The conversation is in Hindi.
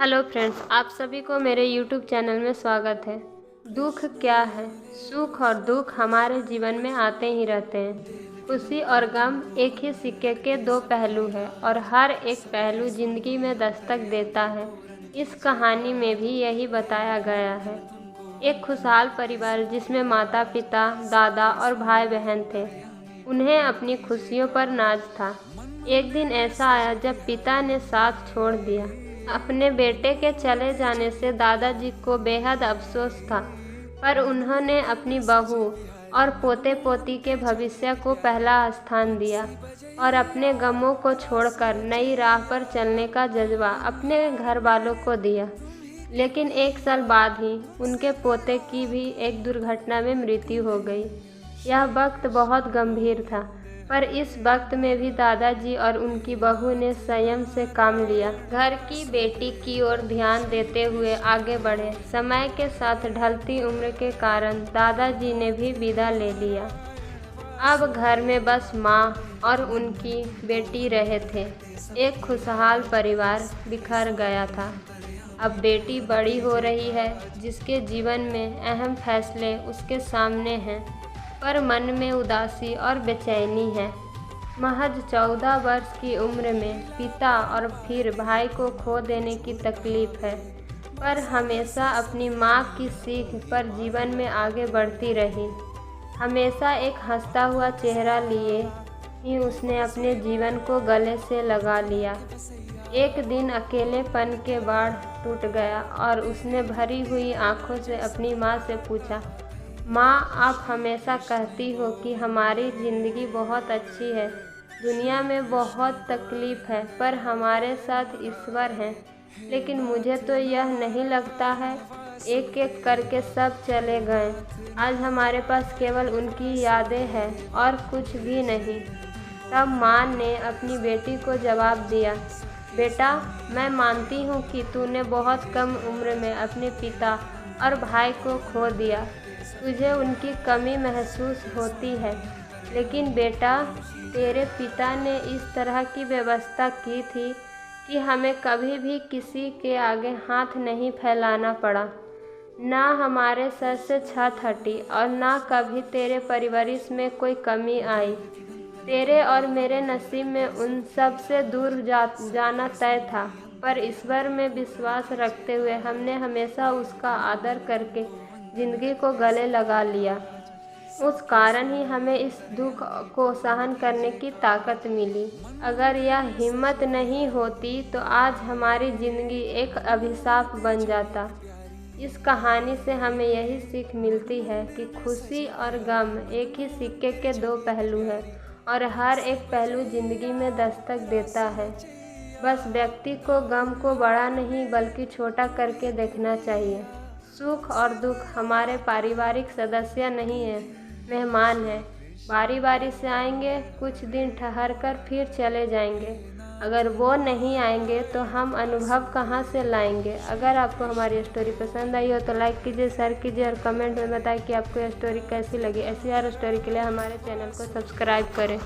हेलो फ्रेंड्स, आप सभी को मेरे YouTube चैनल में स्वागत है। दुख क्या है? सुख और दुख हमारे जीवन में आते ही रहते हैं। खुशी और गम एक ही सिक्के के दो पहलू हैं और हर एक पहलू जिंदगी में दस्तक देता है। इस कहानी में भी यही बताया गया है। एक खुशहाल परिवार जिसमें माता पिता, दादा और भाई बहन थे। उन्हें अपनी खुशियों पर नाज था। एक दिन ऐसा आया जब पिता ने साथ छोड़ दिया। अपने बेटे के चले जाने से दादाजी को बेहद अफसोस था, पर उन्होंने अपनी बहू और पोते पोती के भविष्य को पहला स्थान दिया और अपने गमों को छोड़कर नई राह पर चलने का जज्बा अपने घर वालों को दिया। लेकिन एक साल बाद ही उनके पोते की भी एक दुर्घटना में मृत्यु हो गई। यह वक्त बहुत गंभीर था, पर इस वक्त में भी दादाजी और उनकी बहू ने संयम से काम लिया। घर की बेटी की ओर ध्यान देते हुए आगे बढ़े। समय के साथ ढलती उम्र के कारण दादाजी ने भी विदा ले लिया। अब घर में बस माँ और उनकी बेटी रहे थे। एक खुशहाल परिवार बिखर गया था। अब बेटी बड़ी हो रही है, जिसके जीवन में अहम फैसले उसके सामने हैं, पर मन में उदासी और बेचैनी है। महज 14 वर्ष की उम्र में पिता और फिर भाई को खो देने की तकलीफ है, पर हमेशा अपनी माँ की सीख पर जीवन में आगे बढ़ती रही। हमेशा एक हंसता हुआ चेहरा लिए ही उसने अपने जीवन को गले से लगा लिया। एक दिन अकेलेपन के बाढ़ टूट गया और उसने भरी हुई आंखों से अपनी माँ से पूछा, माँ, आप हमेशा कहती हो कि हमारी ज़िंदगी बहुत अच्छी है, दुनिया में बहुत तकलीफ़ है, पर हमारे साथ ईश्वर हैं। लेकिन मुझे तो यह नहीं लगता है। एक एक करके सब चले गए। आज हमारे पास केवल उनकी यादें हैं और कुछ भी नहीं। तब माँ ने अपनी बेटी को जवाब दिया, बेटा, मैं मानती हूँ कि तूने बहुत कम उम्र में अपने पिता और भाई को खो दिया। तुझे उनकी कमी महसूस होती है, लेकिन बेटा, तेरे पिता ने इस तरह की व्यवस्था की थी कि हमें कभी भी किसी के आगे हाथ नहीं फैलाना पड़ा। ना हमारे सर से छत हटी और ना कभी तेरे परवरिश में कोई कमी आई। तेरे और मेरे नसीब में उन सब से दूर जाना तय था, पर ईश्वर में विश्वास रखते हुए हमने हमेशा उसका आदर करके जिंदगी को गले लगा लिया। उस कारण ही हमें इस दुख को सहन करने की ताकत मिली। अगर यह हिम्मत नहीं होती तो आज हमारी ज़िंदगी एक अभिशाप बन जाता। इस कहानी से हमें यही सीख मिलती है कि खुशी और गम एक ही सिक्के के दो पहलू हैं और हर एक पहलू ज़िंदगी में दस्तक देता है। बस व्यक्ति को गम को बड़ा नहीं बल्कि छोटा करके देखना चाहिए। सुख और दुख हमारे पारिवारिक सदस्य नहीं हैं, मेहमान हैं। बारी बारी से आएंगे, कुछ दिन ठहर कर फिर चले जाएंगे। अगर वो नहीं आएंगे तो हम अनुभव कहाँ से लाएंगे। अगर आपको हमारी स्टोरी पसंद आई हो तो लाइक कीजिए, शेयर कीजिए और कमेंट में बताएं कि आपको यह स्टोरी कैसी लगी। ऐसी हर स्टोरी के लिए हमारे चैनल को सब्सक्राइब करें।